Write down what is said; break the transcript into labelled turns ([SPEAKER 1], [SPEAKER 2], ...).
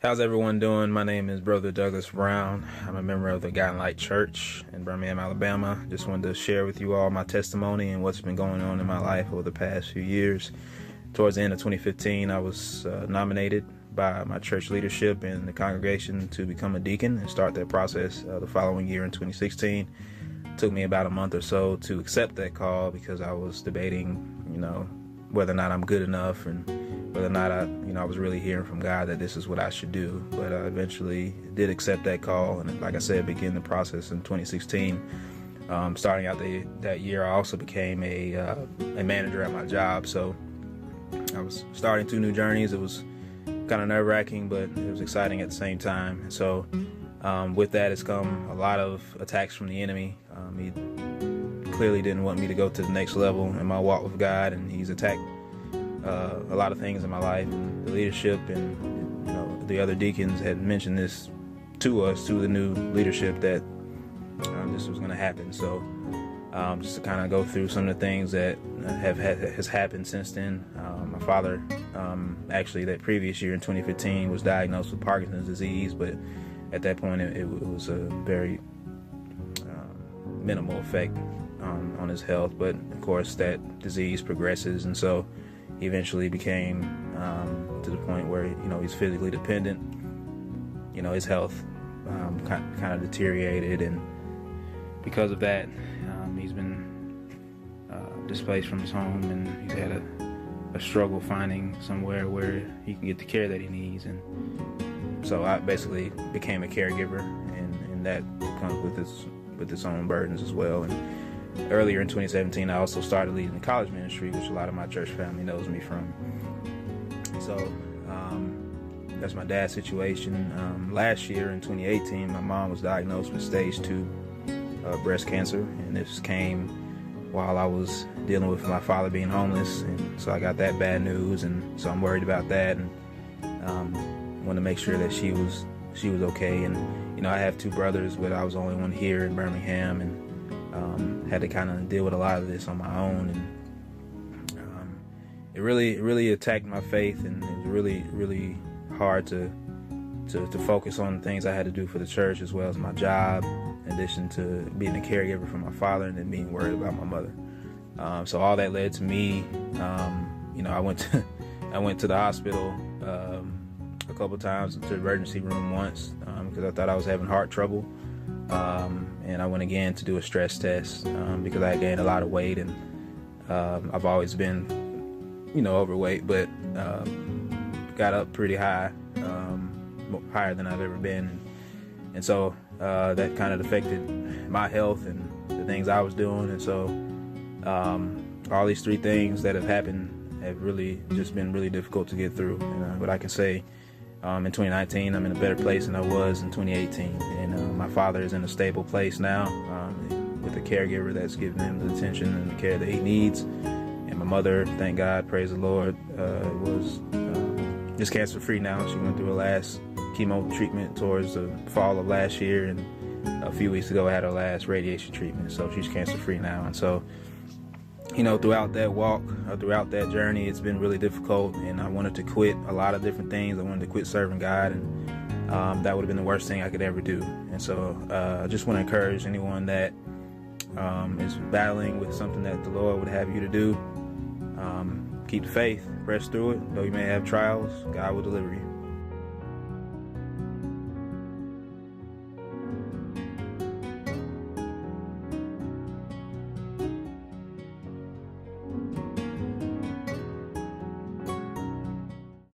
[SPEAKER 1] How's everyone doing? My name is Brother Douglas Brown. I'm a member of the Guiding Light Church in Birmingham, Alabama. Just wanted to share with you all my testimony and what's been going on in my life over the past few years. Towards the end of 2015, I was nominated by my church leadership and the congregation to become a deacon and start that process the following year in 2016. It took me about a month or so to accept that call because I was debating, whether or not I'm good enough and whether or not I was really hearing from God that this is what I should do. But I eventually did accept that call, and like I said, begin the process in 2016. Starting out that year, I also became a manager at my job. So I was starting two new journeys. It was kind of nerve-wracking, but it was exciting at the same time. And so with that has come a lot of attacks from the enemy. He clearly didn't want me to go to the next level in my walk with God, and he's attacked a lot of things in my life. And the leadership and the other deacons had mentioned this to us, to the new leadership, that this was going to happen. So just to kind of go through some of the things that has happened since then. My father, actually that previous year in 2015, was diagnosed with Parkinson's disease, but at that point it was a very minimal effect on his health. But of course that disease progresses, and so he eventually became to the point where he's physically dependent. His health kind of deteriorated, and because of that, he's been displaced from his home, and he's had a struggle finding somewhere where he can get the care that he needs. And so I basically became a caregiver, and that comes with its own burdens as well. And earlier in 2017, I also started leading the college ministry, which a lot of my church family knows me from. So that's my dad's situation. Last year in 2018, my mom was diagnosed with stage 2 breast cancer, and this came while I was dealing with my father being homeless, and so I got that bad news, and so I'm worried about that, and wanted to make sure that she was okay. And I have two brothers, but I was the only one here in Birmingham, and had to kind of deal with a lot of this on my own, and it really attacked my faith, and it was really hard to focus on the things I had to do for the church as well as my job, in addition to being a caregiver for my father and then being worried about my mother. So all that led to me, I went to the hospital a couple times, to the emergency room once, because I thought I was having heart trouble. And I went again to do a stress test because I had gained a lot of weight, and I've always been, overweight, but got up pretty high, higher than I've ever been. And so that kind of affected my health and the things I was doing. And so all these three things that have happened have really just been really difficult to get through. But I can say in 2019, I'm in a better place than I was in 2018. And my father is in a stable place now with a caregiver that's giving him the attention and the care that he needs. And my mother, thank God, praise the Lord, was just cancer-free now. She went through her last chemo treatment towards the fall of last year, and a few weeks ago I had her last radiation treatment, so she's cancer-free now. And so, throughout that walk, throughout that journey, it's been really difficult, and I wanted to quit a lot of different things. I wanted to quit serving God, and that would have been the worst thing I could ever do. And so I just want to encourage anyone that is battling with something that the Lord would have you to do. Keep the faith, press through it. Though you may have trials, God will deliver you.